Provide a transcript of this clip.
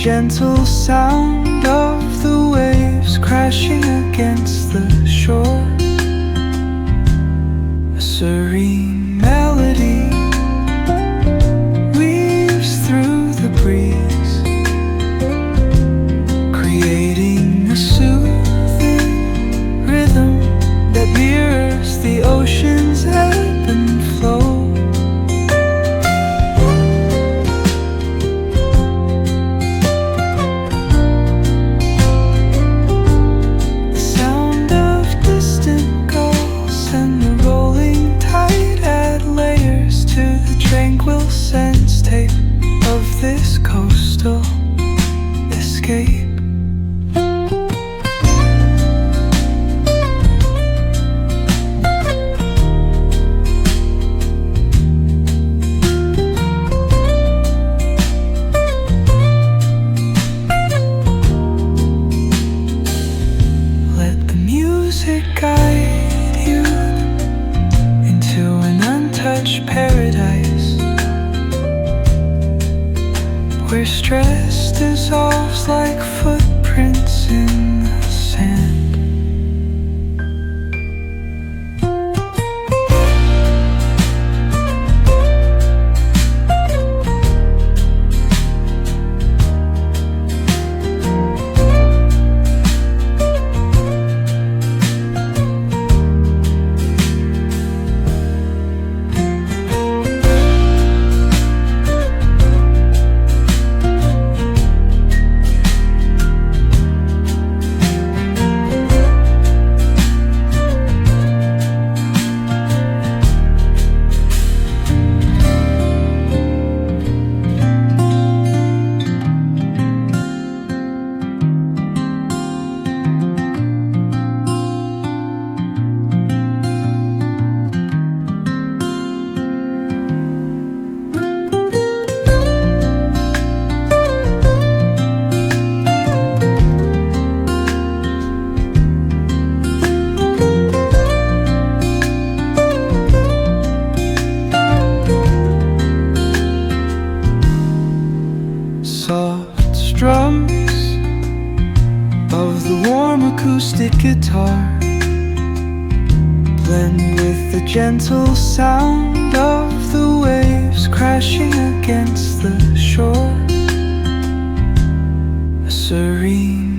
gentle sound of the waves crashing against the shore. A serene melody weaves through the breeze, creating a soothing rhythm that mirrors the ocean's ebb and flow. Sense tape of this coastal escape. Let the music guide you into an untouched paradise, where stress dissolves like footprints in the sand. Soft strums of the warm acoustic guitar blend with the gentle sound of the waves crashing against the shore. A serene